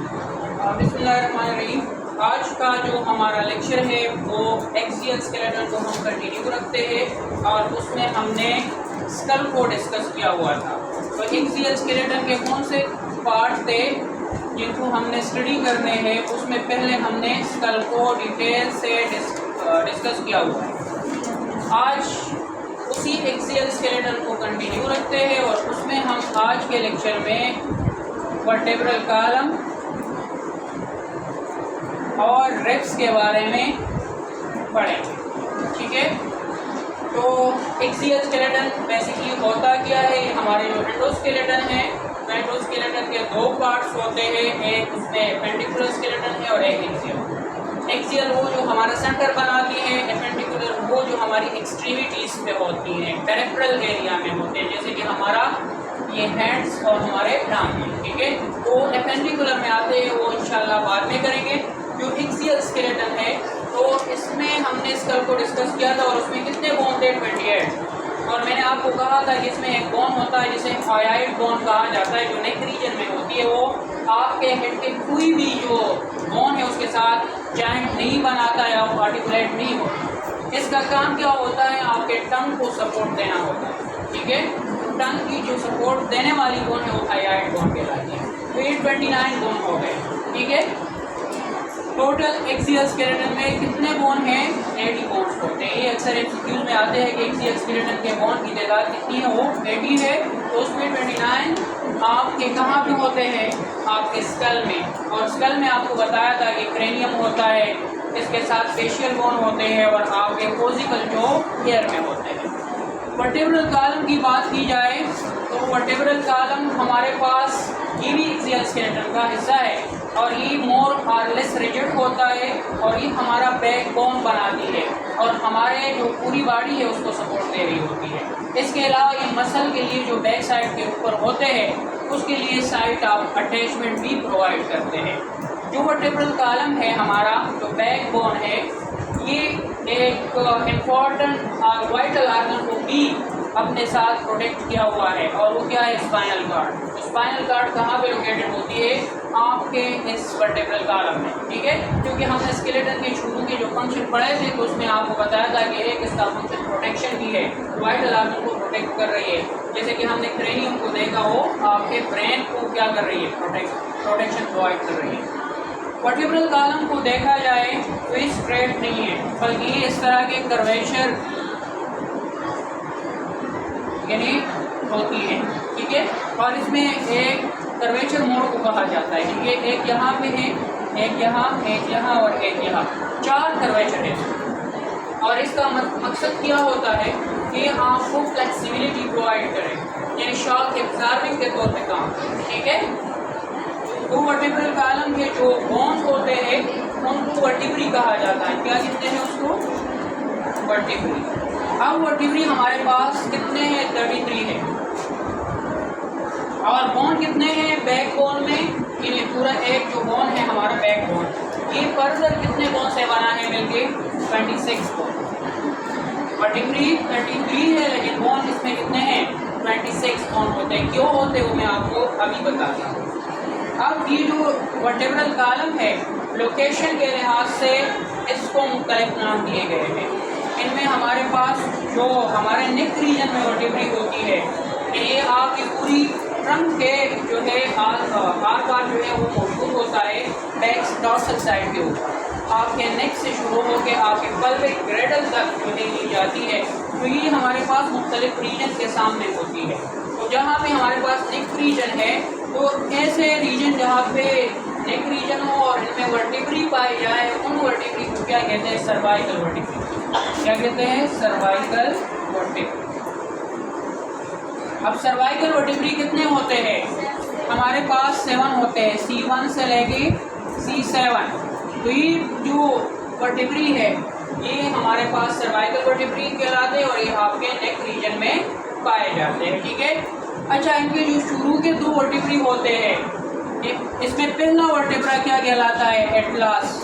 बिस्मिल्लाहिर्रहमानिर्रहीम। आज का जो हमारा लेक्चर है वो एक्सियल स्केलेटन को हम कंटिन्यू रखते हैं और उसमें हमने स्कल को डिस्कस किया हुआ था। तो एक्सियल स्केलेटन के कौन से पार्ट थे जिनको हमने स्टडी करने हैं, उसमें पहले हमने स्कल को डिटेल से डिस्कस किया हुआ है। आज उसी एक्सियल स्केलेटन को कंटिन्यू रखते हैं और उसमें हम आज के लेक्चर में वर्टेब्रल कॉलम और रिब्स के बारे में पढ़ेंगे। ठीक है, तो एक्सियल स्केलेटन बेसिकली होता क्या है? हमारे जो एंडोस्केलेटन है, एंडोस्केलेटन के दो पार्ट्स होते हैं, एक उसमें एपेंडिकुलर स्केलेटन है और एक एक्सियल। एक्सियल वो जो हमारा सेंटर बनाती है, एपेंडिकुलर वो जो हमारी एक्सट्रीमिटीज पे होती है, पेरिफेरल एरिया में होते हैं, जैसे कि हमारा ये हैंड्स और हमारे टांग। ठीक है, तो एपेंडिकुलर में आते हैं, वो इंशाल्लाह बाद में करेंगे। जो एक्सियल स्केलेटन है तो इसमें हमने स्कल को डिस्कस किया था और उसमें कितने बोन थे? 28। और मैंने आपको कहा था कि इसमें एक बोन होता है जिसे हायोइड बोन कहा जाता है, जो नेक रीजन में होती है। वो आपके हेड के कोई भी जो बोन है उसके साथ जॉइंट नहीं बनाता या वो आर्टिकुलेट नहीं होता। इसका काम क्या होता है? आपके टंग को सपोर्ट देना होता है। ठीक है, टंग की जो सपोर्ट देने वाली बोन है वो हायोइड बोन कहलाती है। तो ये 29 बोन हो गए। ठीक है, टोटल एक्सियल स्केलेटन में कितने बोन हैं? 80 बोन्स होते हैं। ये अक्सर एमसीक्यूज में आते हैं कि एक्सियल स्केलेटन के बोन की तादाद कितनी है? वो 80 है। तो उसमें 29 आपके कहाँ पे होते हैं? आपके स्कल में। और स्कल में आपको बताया था कि क्रेनियम होता है, इसके साथ फेशियल बोन होते हैं और आपके कोजिकल जो हेयर में होते हैं। वर्टेब्रल कॉलम की बात की जाए तो वर्टेब्रल कॉलम हमारे पास ये भी एक्सियल स्केलेटन का हिस्सा है और ये मोर और लेस रिजिड होता है और ये हमारा बैक बोन बनाती है और हमारे जो पूरी बॉडी है उसको सपोर्ट दे रही होती है। इसके अलावा ये मसल के लिए जो बैक साइड के ऊपर होते हैं उसके लिए साइट ऑफ अटैचमेंट भी प्रोवाइड करते हैं। जो वर्टेब्रल कॉलम है हमारा, जो बैक बोन है, ये एक इम्पॉर्टेंट और वाइटल आर्गन को भी अपने साथ प्रोटेक्ट किया हुआ है और वो क्या है? Spinal cord. स्पाइनल कार्ड कहाँ पे लोकेटेड होती है? आपके इस वर्टेब्रल कॉलम में। ठीक है, क्योंकि हमने स्केलेटन के शुरू के जो फंक्शन पढ़े थे तो उसमें आपको बताया था कि एक इसका फंक्शन प्रोटेक्शन भी है, वाइटल आर्गन को प्रोटेक्ट कर रही है। जैसे कि हमने क्रेनियम को देखा हो, आपके ब्रेन को क्या कर रही है? प्रोटेक्शन प्रोवाइड कर रही है। वर्टेब्रल कॉलम को देखा जाए तो ये स्ट्रेट नहीं है, बल्कि इस तरह के कर्वेचर यानी होती है। ठीक है, और इसमें एक कर्वेचर मोड को कहा जाता है। ठीक है, एक यहाँ पे है, एक यहाँ, एक यहाँ और एक यहाँ, 4 कर्वेचर है। और इसका मकसद क्या होता है कि आपको फ्लेक्सिबिलिटी प्रोवाइड करें, यानी शॉक एब्जॉर्बिंग के तौर पे काम। ठीक है, तो वर्टेब्रल कॉलम के जो बोन्स होते हैं उनको वर्टिब्री कहा जाता है। क्या कहते हैं उसको? वर्टिब्री। अब वर्टिब्री हमारे पास कितने हैं? 33 है। और बोन कितने हैं बैक बोन में? ये पूरा एक जो बोन है हमारा बैक बोन, ये फर्दर कितने बोन से बना है मिलके? 26 बोन। वर्टिब्री 33 है लेकिन बोन इसमें कितने हैं? 26 बोन होते हैं। क्यों होते हैं वो मैं आपको अभी बताता हूँ। अब ये जो वर्टेब्रल कॉलम है, लोकेशन के लिहाज से इसको मुख्तलिफ नाम दिए गए हैं। इनमें हमारे पास जो हमारे नेक रीजन में वर्टिब्री होती है, ये आपकी पूरी ट्रंक के जो है आर पार जो है वो मौजूद होता है बैक डॉर्सल साइड के ऊपर। आपके नेक से शुरू होकर आपके पल्विक ग्रेडल तक जो है ली जाती है। तो ये हमारे पास मुख्तलिफ रीजन के सामने होती है। तो जहाँ पे हमारे पास नेक रीजन है, तो ऐसे रीजन जहाँ पे नेक रीजन हो और इनमें वर्टिब्री पाई जाए, उन वर्टिब्री को क्या कहते हैं? Cervical vertebrae. क्या कहते हैं? Cervical vertebrae. अब सर्वाइकल वर्टिब्री कितने होते हैं? हमारे पास 7 होते हैं, C1 से लेके C7। तो ये जो वर्टिब्री है ये हमारे पास सर्वाइकल वर्टिब्री कहलाते हैं और ये आपके नेक रीजन में पाए जाते हैं। ठीक है, अच्छा, इनके जो शुरू के 2 वर्टिब्री होते हैं, इसमें पहला वर्टेब्रा क्या कहलाता है? एटलस।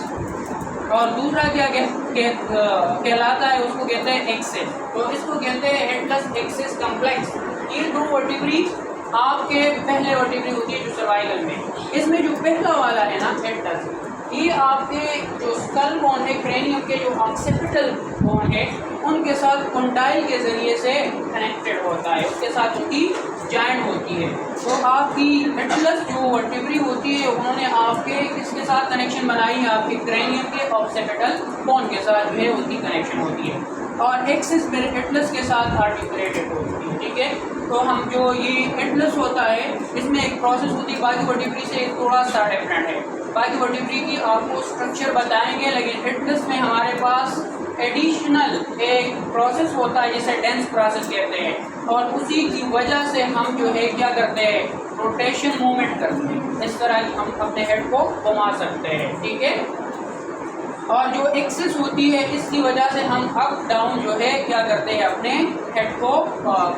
और दूसरा क्या कहलाता है? उसको कहते हैं एक्सिस। तो इसको कहते हैं एटलस एक्सिस कॉम्प्लेक्स। ये 2 वर्टिब्री आपके पहले वर्टिब्री होती है जो सर्वाइकल में। इसमें जो पहला वाला है ना एटलस, ये आपके जो स्कल बोन है, क्रेनियम के जो ऑक्सीपिटल बोन है, उनके साथ कंडाइल के ज़रिए से कनेक्टेड होता है, उसके साथ उनकी जॉइंट होती है। तो आपकी एटलस जो वर्टिब्री होती है उन्होंने आपके किसके साथ कनेक्शन बनाई है, आपके क्रेनियम के ऑक्सीपिटल बोन के साथ जो है उनकी कनेक्शन होती है, और एक्सिस एटलस के साथ आर्टिकुलेटेड होती है। ठीक है, तो हम जो ये एटलस होता है इसमें एक प्रोसेस होती है बाकी वर्टिब्री से थोड़ा सा डिफरेंट है। बाकी वर्टिब्री की आपको स्ट्रक्चर बताएंगे, लेकिन एटलस में हमारे पास एडिशनल एक प्रोसेस होता है जिसे डेंस प्रोसेस कहते हैं, और उसी की वजह से हम जो है क्या करते हैं, रोटेशन मूवमेंट करते हैं। इस तरह हम अपने हेड को घुमा सकते हैं। ठीक है, और जो एक्सिस होती है इसकी वजह से हम अप डाउन जो है क्या करते हैं, अपने हेड को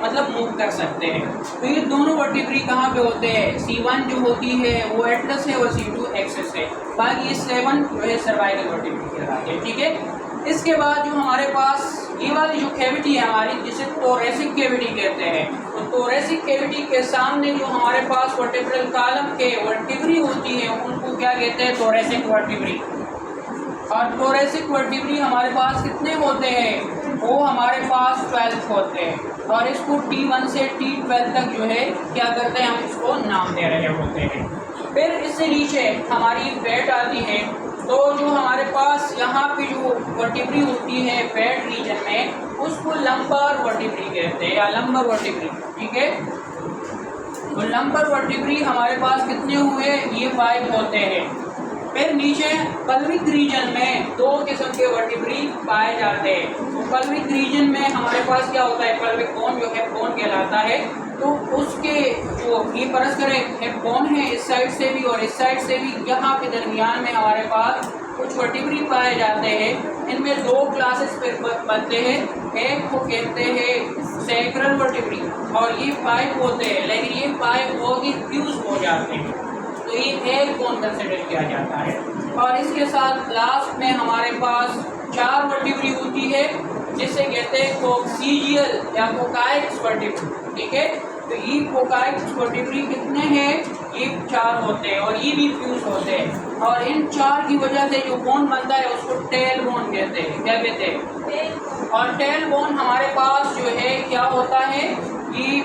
मतलब मूव कर सकते हैं। तो ये दोनों वर्टिब्री कहाँ पे होते हैं, C1 जो होती है वो एटलस है और C2 एक्सिस है, बाकी 7 जो है सर्वाइकल वर्टिब्री कहलाते हैं। ठीक है, इसके बाद जो हमारे पास ये वाली जो कैविटी है हमारी, जिसे थोरेसिक कैविटी कहते हैं, तो थोरेसिक कैविटी के सामने जो हमारे पास वर्टिब्रल कॉलम के वर्टिब्री होती है उनको क्या कहते हैं, थोरेसिक वर्टिब्री। और थोरेसिक वर्टिब्री हमारे पास कितने होते हैं, वो हमारे पास 12 होते हैं, और इसको T1 से T12 तक जो है क्या करते हैं, हम इसको नाम दे रहे होते हैं। फिर इससे नीचे हमारी पेट आती है, तो जो हमारे पास यहाँ पे जो वर्टिब्री होती है पेट रीजन में, उसको लंबर वर्टिब्री कहते हैं या लंबर वर्टिब्री। ठीक है, तो लंबर वर्टिब्री हमारे पास कितने हुए, ये 5 होते हैं। फिर नीचे पल्विक रीजन में 2 किस्म के वर्टिब्री पाए जाते हैं। तो पल्विक रीजन में हमारे पास क्या होता है, पल्विक बोन जो है बोन कहलाता है, तो उसके जो ये परस्पर एक बोन है इस साइड से भी और इस साइड से भी, यहाँ के दरमियान में हमारे पास कुछ वर्टिब्री पाए जाते हैं। इनमें 2 क्लासेस फिर बनते हैं, एक को कहते हैं सैक्रल वर्टिब्री, और ये 5 होते हैं, लेकिन ये 5 होगी फ्यूज हो जाते हैं, तो ये एक बोन कंसिडर किया जाता है। और इसके साथ लास्ट में हमारे पास 4 वर्टिब्री होती है, जिसे कहते हैं कोक्सीजियल या कोकाइक्स वर्टिब्री। ठीक है, तो ये कोकाइक्स वर्टिब्री कितने हैं, ये 4 होते हैं, और ये भी फ्यूज होते हैं, और इन 4 की वजह से जो बोन बनता है उसको टेल बोन कहते हैं। क्या कहते हैं, और टेल बोन हमारे पास जो है क्या होता है, ये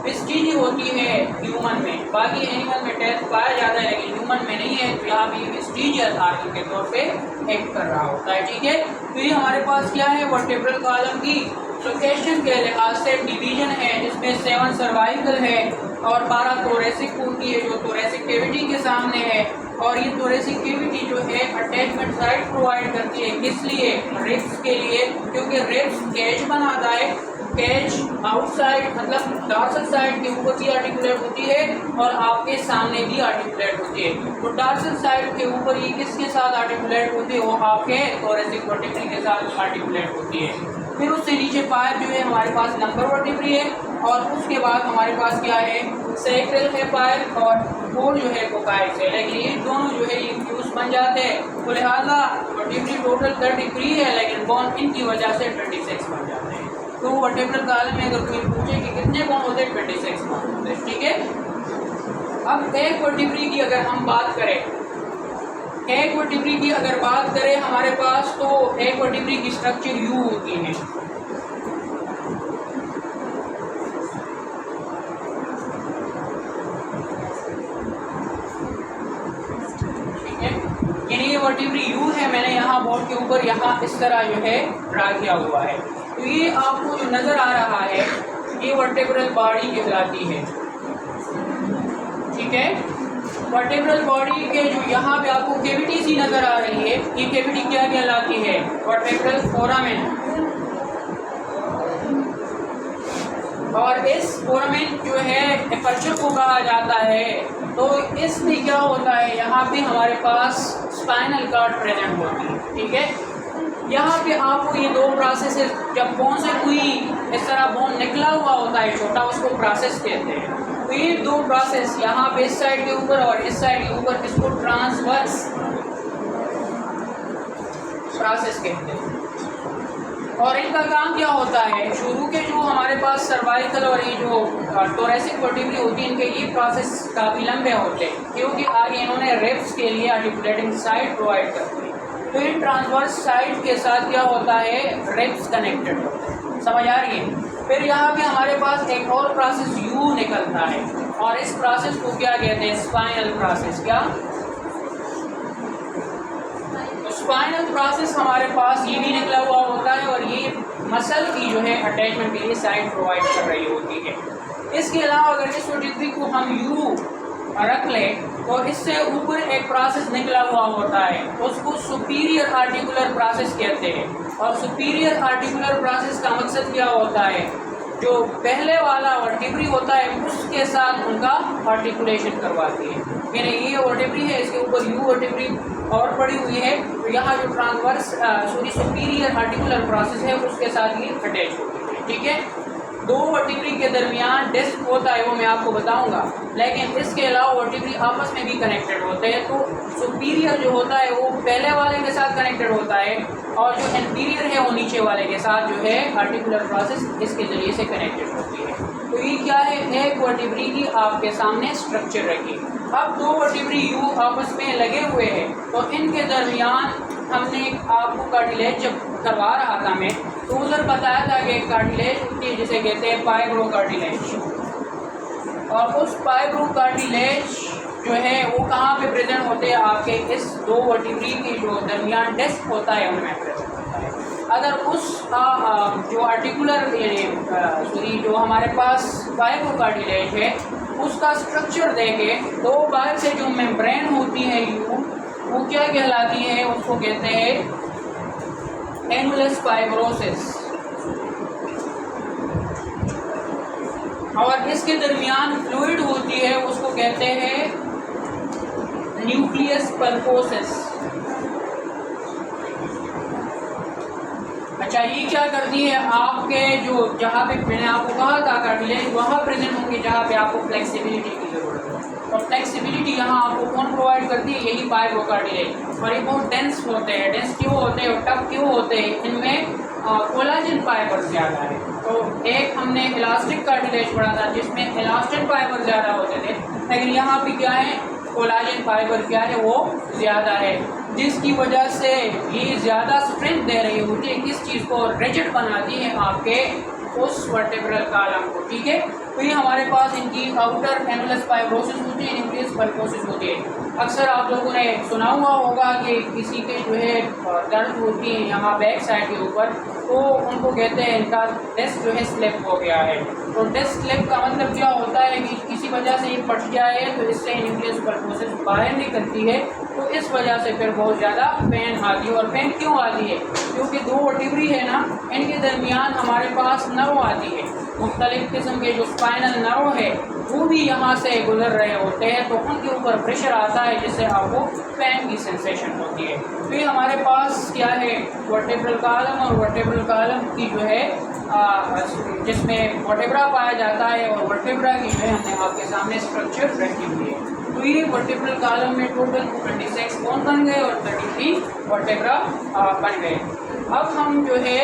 विस्टीजी होती है ह्यूमन में, बाकी एनिमल में टेल पाया जाता है लेकिन ह्यूमन में नहीं है, तो यहाँ भी विस्टीजियल आर्गन के तौर पे एक्ट कर रहा होता है। ठीक है, तो ये हमारे पास क्या है, वर्टिब्रल कॉलम की लोकेशन के लिहाज से डिवीजन है, जिसमें 7 सर्वाइकल है और 12 थोरेसिक होती है जो थोरेसिक कैविटी के सामने है, और ये थोरेसिक कैविटी जो है अटैचमेंट साइट प्रोवाइड करती है, किस लिए, रिब्स के लिए, क्योंकि रिब्स केज बनाता है। केज आउटसाइड मतलब डॉर्सल साइड के ऊपर भी आर्टिकुलेट होती है और आपके सामने भी आर्टिकुलेट होती है। तो डॉर्सल साइड के ऊपर ये किसके साथ आर्टिकुलेट होती है, वो आपके थोरेसिक वर्टिब्री के साथ आर्टिकुलेट होती है। फिर उससे नीचे 5 जो है हमारे पास लंबर वर्टिब्री है, और उसके बाद हमारे पास क्या है, सैक्रल है 5, और 4 जो है कोकाइक्स है, लेकिन ये दोनों जो है ये फ्यूज बन जाते हैं, तो लिहाजा वर्टिब्री टोटल 33 है, लेकिन बोन इनकी वजह से 26 बन जाते हैं। तो वर्टिब्रल कॉलम में अगर कोई पूछे कि कितने बोन होते हैं, 26 बोन होते हैं। ठीक है, अब एक वर्टिब्री की अगर हम बात करें, एक वर्टिब्री की अगर बात करें हमारे पास, तो एक वर्टिब्री की स्ट्रक्चर यू होती है। ठीक है, यानी ये वर्टिब्री यू है, मैंने यहाँ बोर्ड के ऊपर यहाँ इस तरह जो है ड्रा किया हुआ है। तो ये आपको जो नज़र आ रहा है ये वर्टिब्रल बॉडी कहलाती है। ठीक है, वर्टिब्रल बॉडी के जो यहाँ पे आपको कैविटी सी नज़र आ रही है, ये कैविटी क्या कहलाती है, वर्टिब्रल फोरामेन। और इस फोरामेन जो है एपर्चर को कहा जाता है। तो इसमें क्या होता है, यहाँ पे हमारे पास स्पाइनल कार्ड प्रेजेंट होती है। ठीक है, यहाँ पे आपको ये 2 प्रोसेस, जब बोन से कोई इस तरह बोन निकला हुआ होता है छोटा, उसको प्रोसेस कहते हैं। तो ये 2 प्रोसेस यहाँ पे इस साइड के ऊपर और इस साइड के ऊपर, इसको ट्रांसवर्स प्रोसेस कहते हैं। और इनका काम क्या होता है, शुरू के जो हमारे पास सर्वाइकल और ये जो थोरेसिक वर्टिब्री होती है, इनके ये प्रोसेस काफ़ी लंबे होते हैं क्योंकि आगे इन्होंने रिब्स के लिए आर्टिकुलेटिंग साइड प्रोवाइड करती है। तो इन ट्रांसवर्स साइड के साथ क्या होता है, रिब्स कनेक्टेड होते हैं। समझ आ रही है। फिर यहाँ पे हमारे पास एक और प्रोसेस यू निकलता है और इस प्रोसेस को क्या कहते हैं, स्पाइनल प्रोसेस। क्या स्पाइनल प्रोसेस हमारे पास ये भी निकला हुआ होता है और ये मसल की जो है अटैचमेंट के लिए साइड प्रोवाइड कर रही होती है। इसके अलावा अगर इस वर्टिब्री को हम यू रख लें तो इससे ऊपर एक प्रोसेस निकला हुआ होता है, उसको सुपीरियर आर्टिकुलर प्रोसेस कहते हैं। और सुपीरियर आर्टिकुलर प्रोसेस का मकसद क्या होता है, जो पहले वाला वर्टिब्री होता है उसके साथ उनका आर्टिकुलेशन करवाती है। यानी ये वर्टिब्री है, इसके ऊपर यू वर्टिब्री और पड़ी हुई है, तो यहाँ जो ट्रांसवर्स सुपीरियर आर्टिकुलर प्रोसेस है उसके साथ ये अटैच होती है। ठीक है, दो वर्टिब्री के दरमियान डिस्क होता है, वो मैं आपको बताऊंगा, लेकिन इसके अलावा वर्टिब्री आपस में भी कनेक्टेड होते हैं। तो सुपीरियर जो होता है वो पहले वाले के साथ कनेक्टेड होता है और जो इंटीरियर है वो नीचे वाले के साथ जो है आर्टिकुलर प्रोसेस इसके ज़रिए से कनेक्टेड होती है। तो ये क्या है, एक वर्टिब्री की आपके सामने स्ट्रक्चर रखी। अब दो वर्टिब्री यू आपस में लगे हुए हैं तो इनके दरमियान हमने आपको कार्टिलेज जब करवा रहा था मैं, तो उधर बताया था कि कार्टिलेज होती है जिसे कहते हैं पाइब्रो कार्टिलेज, और उस पाइब्रो कार्टिलेज जो है वो कहाँ पे प्रेजेंट होते हैं, आपके इस दो वर्टिब्री के जो दरमियान डिस्क होता है उनमें प्रेजेंट होता है। अगर उस जो आर्टिकुलर जो हमारे पास पाइब्रो कार्टिलेज है उसका स्ट्रक्चर देखे तो बाहर से जो मेम्ब्रेन होती है यू, वो क्या कहलाती है, उसको कहते हैं एनुलस फाइब्रोसिस। और इसके दरमियान फ्लूइड होती है उसको कहते हैं न्यूक्लियस पल्पोसिस। अच्छा, ये क्या करती है, आपके जो जहाँ पे मैंने आपको कहा था कार्टिलेज वहाँ प्रेजेंट होंगे जहाँ पे आपको फ्लेक्सिबिलिटी की जरूरत है, और फ्लेक्सिबिलिटी यहाँ आपको कौन प्रोवाइड करती है, यही पाइब्रो कार्टिलेज। और ये बहुत डेंस होते हैं। डेंस क्यों होते हैं और टफ क्यों होते हैं, इनमें कोलाजन फाइबर ज़्यादा है। तो एक हमने इलास्टिक कार्टिलेज पढ़ा था जिसमें इलास्टिक फाइबर ज़्यादा होते थे, लेकिन यहाँ पे क्या है, कोलाजन फाइबर क्या है वो ज़्यादा है, जिसकी वजह से ये ज़्यादा स्ट्रेंथ दे रही होती है, किस चीज़ को रिजिड बनाती है, आपके उस वर्टेब्रल कॉलम को। ठीक है, तो ये हमारे पास इनकी आउटर एनुलस फाइब्रोसिस होती है, न्यूक्लियस पल्पोसिस होती है। अक्सर आप लोगों ने सुना हुआ होगा कि किसी के जो है दर्द होती है यहाँ बैक साइड के ऊपर, तो उनको कहते हैं इनका डिस्क जो है स्लिप हो गया है। तो डिस्क स्लिप का मतलब क्या होता है कि किसी वजह से ये फट जाए तो इससे न्यूक्लियस पल्पोसिस बाहर निकलती है, तो इस वजह से फिर बहुत ज़्यादा पेन आती है। और पेन क्यों आती है, क्योंकि दो वर्टिब्री है ना, इनके दरमियान हमारे पास नर्व आती है, मुख्तलिफ किस्म के जो स्पाइनल नर्व है वो भी यहाँ से गुजर रहे होते हैं, तो उनके ऊपर प्रेशर आता है जिससे आपको पेन की सेंसेशन होती है। तो ये हमारे पास क्या है, वर्टेब्रल कॉलम, और वर्टेब्रल कॉलम की जो है जिसमें वर्टेब्रा पाया जाता है, और वर्टेब्रा की जो है हमने आपके सामने स्ट्रक्चर रखी हुई है। तो ये वर्टेब्रल कॉलम में टोटल 26 बोन बन गए और 33 वर्टेब्रा बन गए। अब हम जो है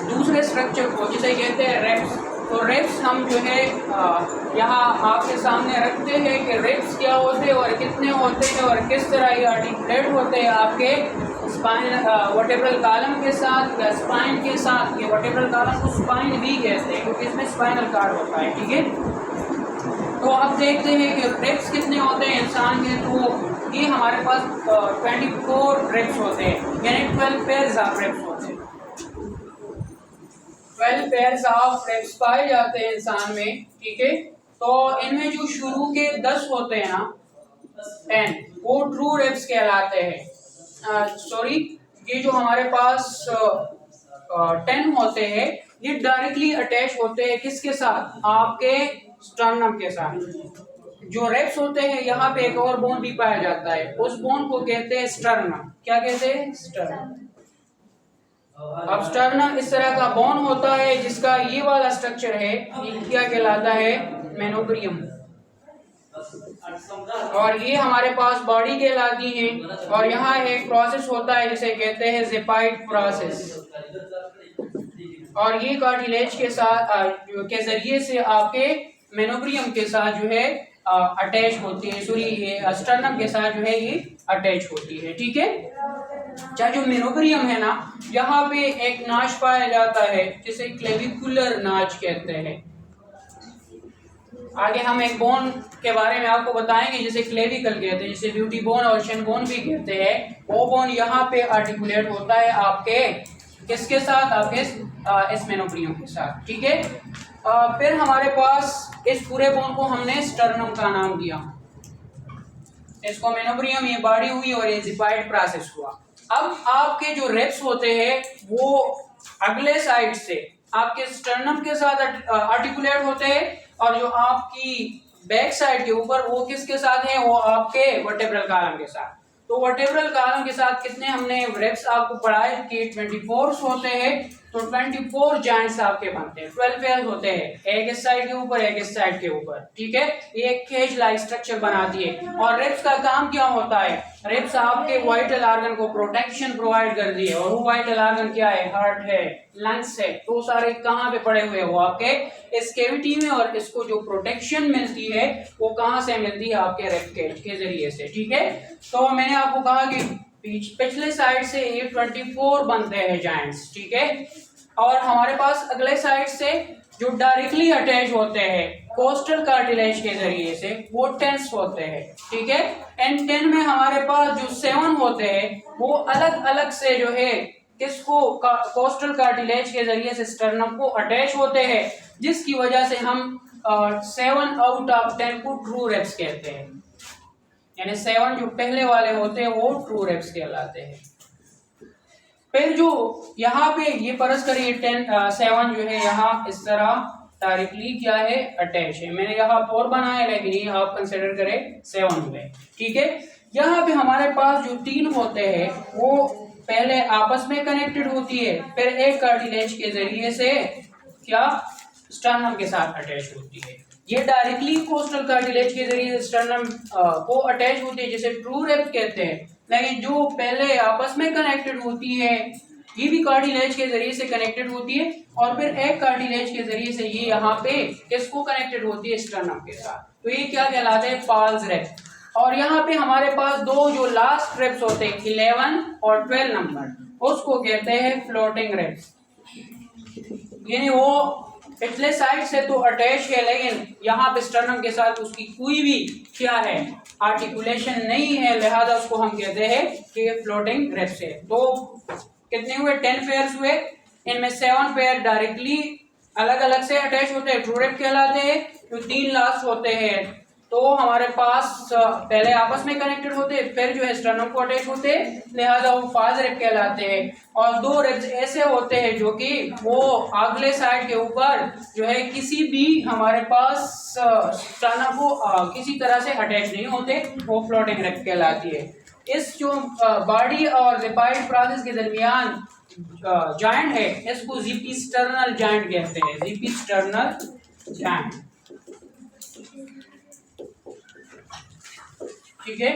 दूसरे स्ट्रक्चर को जिसे कहते हैं रिब्स, तो रिब्स हम जो है यहाँ आपके सामने रखते हैं कि रिब्स क्या होते हैं और कितने होते हैं और किस तरह ये आर्टिकुलेट होते हैं आपके स्पाइन वर्टेब्रल कॉलम के साथ या स्पाइन के साथ। ये वर्टेब्रल कॉलम को स्पाइन भी कहते हैं क्योंकि इसमें स्पाइनल कार्ड होता है। ठीक है, तो अब देखते हैं कि रिब्स कितने होते हैं इंसान के। तो ये हमारे पास 24 रिब्स होते हैं, यानी 12 पेयर्स ऑफ रिब्स होते हैं। 12 पेयर्स ऑफ रिब्स पाए जाते हैं इंसान में। ठीक है, तो इनमें जो शुरू के 10 होते हैं ना, 10, वो ट्रू रिब्स कहलाते हैं। सॉरी, ये जो हमारे पास 10 होते हैं ये डायरेक्टली अटैच होते हैं किसके साथ, आपके स्टर्नम के साथ। जो रिब्स होते हैं यहाँ पे एक और बोन भी पाया जाता है, उस बोन को कहते हैं स्टर्नम। क्या कहते हैं, स्टर्नम। अब स्टर्नम इस तरह का बोन होता है जिसका ये वाला स्ट्रक्चर है, ये क्या कहलाता है, मेनोब्रियम। और ये हमारे पास बॉडी कहलाती है। और यहाँ एक प्रोसेस होता है जिसे कहते हैं ज़िपाइड प्रोसेस। और ये कार्टिलेज के साथ के जरिए से आपके मेनोब्रियम के साथ जो है अटैच होती है, सॉरी ये स्टर्नम के साथ जो है ये अटैच होती है। ठीक है, चाहे जो मेनोब्रियम है ना, यहाँ पे एक नाच पाया जाता है जिसे क्लेविकुलर नाच कहते हैं। आगे हम एक बोन के बारे में आपको बताएंगे जिसे क्लेविकल कहते हैं, जिसे ब्यूटी बोन और शन बोन भी कहते हैं। वो बोन यहाँ पे आर्टिकुलेट होता है आपके किसके साथ, आपके इस मेनोब्रियम के साथ। ठीक है, फिर हमारे पास इस पूरे बोन को हमने स्टर्नम का नाम दिया, इसको मेनोब्रियम ये बॉडी हुई और ये जिपाइड प्रोसेस हुआ। अब आपके जो रिब्स होते हैं वो अगले साइड से आपके स्टर्नम के साथ आर्टिकुलेट होते हैं, और जो आपकी बैक साइड के ऊपर वो किसके साथ है, वो आपके वर्टेब्रल कॉलम के साथ। तो वर्टेब्रल कॉलम के साथ कितने हमने रिब्स आपको पढ़ाए कि 24 होते हैं, तो 24 जॉइंट्स आपके बनते हैं, 12 पेयर होते हैं, एक इस साइड के ऊपर एक इस साइड के ऊपर। ठीक है, ये एक केज लाइक स्ट्रक्चर बनाती है। और रिब्स का काम क्या होता है, रिब्स आपके वाइटल ऑर्गन को प्रोटेक्शन प्रोवाइड करती है, और वो वाइटल ऑर्गन क्या है, हार्ट है, लंग्स है, तो सारे कहाँ पे पड़े हुए हैं, वो आपके इस कैविटी में। और इसको जो प्रोटेक्शन मिलती है वो कहाँ से मिलती है, आपके रिब केज के जरिए से। ठीक है, तो मैंने आपको कहा कि पिछले साइड से ये 24 बनते हैं जॉइंट्स। ठीक है, और हमारे पास अगले साइड से जो डायरेक्टली अटैच होते हैं कोस्टल कार्टिलेज के जरिए से वो 10 होते हैं। ठीक है, एंड 10 में हमारे पास जो 7 होते हैं वो अलग अलग से जो है किसको कोस्टल कार्टिलेज के जरिए से स्टर्नम को अटैच होते हैं, जिसकी वजह से हम 7 आउट ऑफ 10 को ट्रू रिब्स कहते हैं। यानी 7 जो पहले वाले होते हैं वो ट्रू रिब्स कहलाते हैं। फिर जो यहाँ पे ये परस करिए 7 जो है यहाँ इस तरह डायरेक्टली क्या है, अटैच है। मैंने यहाँ 4 बनाया, लेकिन ये आप कंसिडर करें 7 हुए। ठीक है, यहाँ पे हमारे पास जो 3 होते हैं वो पहले आपस में कनेक्टेड होती है, फिर एक कार्टिलेज के जरिए से क्या स्टर्नम के साथ अटैच होती है। ये डायरेक्टली कोस्टल कार्टिलेज के जरिए स्टर्नम को अटैच होती है, जिसे ट्रू रिब कहते हैं। लेकिन जो पहले आपस में कनेक्टेड होती है ये भी कार्टिलेज के जरिए से कनेक्टेड होती है, और फिर एक कार्टिलेज के जरिए से ये यहाँ पे किसको कनेक्टेड होती है, स्टर्नम के साथ। तो ये क्या कहलाते हैं, फॉल्स रिब। और यहाँ पे हमारे पास दो जो लास्ट रिब्स होते हैं 11 और 12 नंबर, उसको कहते हैं फ्लोटिंग रिब्स। यानी वो पिछले साइड से तो अटैच है, लेकिन यहाँ पे स्टर्नम के साथ उसकी कोई भी क्या है, आर्टिकुलेशन नहीं है, लिहाजा उसको हम कहते हैं कि फ्लोटिंग रिब्स है। तो कितने हुए, 10 पेयर्स हुए, इनमें 7 पेयर डायरेक्टली अलग अलग से अटैच होते हैं, ट्रू रिब कहलाते हैं। जो 3 लास्ट होते हैं तो हमारे पास पहले आपस में कनेक्टेड होते हैं, फिर जो है स्टर्नम को अटैच होते हैं, लिहाजा वो फॉल्स रिब कहलाते हैं। और 2 रिब्स ऐसे होते हैं जो कि वो अगले साइड के ऊपर जो है किसी भी हमारे पास स्टर्नम को किसी तरह से अटैच नहीं होते, वो फ्लोटिंग रिब कहलाती है। इस जो बॉडी और जिपाइड प्रोसेस के दरमियान जॉइंट है, इसको ज़िपिस्टर्नल जॉइंट कहते हैं, ज़िपिस्टर्नल जॉइंट। ठीक है,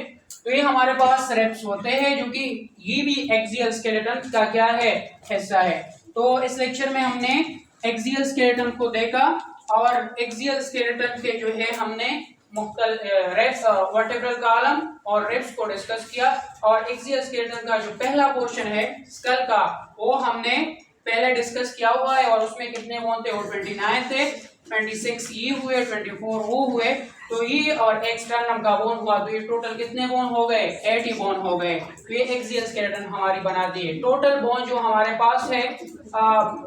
तो ये हमारे पास रिब्स होते हैं, जो कि ये भी एक्सियल स्केलेटन का क्या है, हिस्सा है। तो इस लेक्चर में हमने एक्सियल स्केलेटन को देखा, और एक्सियल स्केलेटन के जो है हमने रिब्स, वर्टेब्रल कॉलम और रिब्स को डिस्कस किया। और एक्सियल स्केलेटन का जो पहला पोर्शन है स्कल का, वो हमने पहले डिस्कस किया हुआ है, और उसमें कितने बोन थे, वो 29 थे, 26 ये हुए, 24 वो हुए। तो ये और एक स्टर्नम का बोन हुआ, तो ये टोटल कितने बोन हो गए, 80 बोन हो गए। तो ये एक्सियल स्केलेटन हमारी बना दी है। टोटल बोन जो हमारे पास है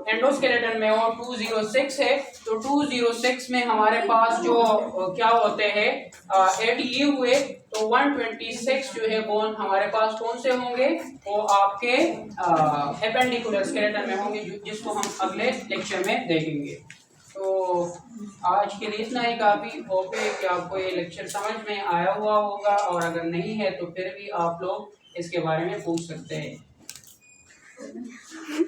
एंडोस्केलेटन में वो 206 है। तो 206 में हमारे पास जो क्या होते हैं 80 ये हुए, तो 126 जो है बोन हमारे पास कौन से होंगे, वो आपके एपेंडिकुलर स्केलेटन में होंगे, जिसको हम अगले लेक्चर में देखेंगे। तो आज के लिए इतना ही काफ़ी। होप है कि आपको ये लेक्चर समझ में आया हुआ होगा, और अगर नहीं है तो फिर भी आप लोग इसके बारे में पूछ सकते हैं।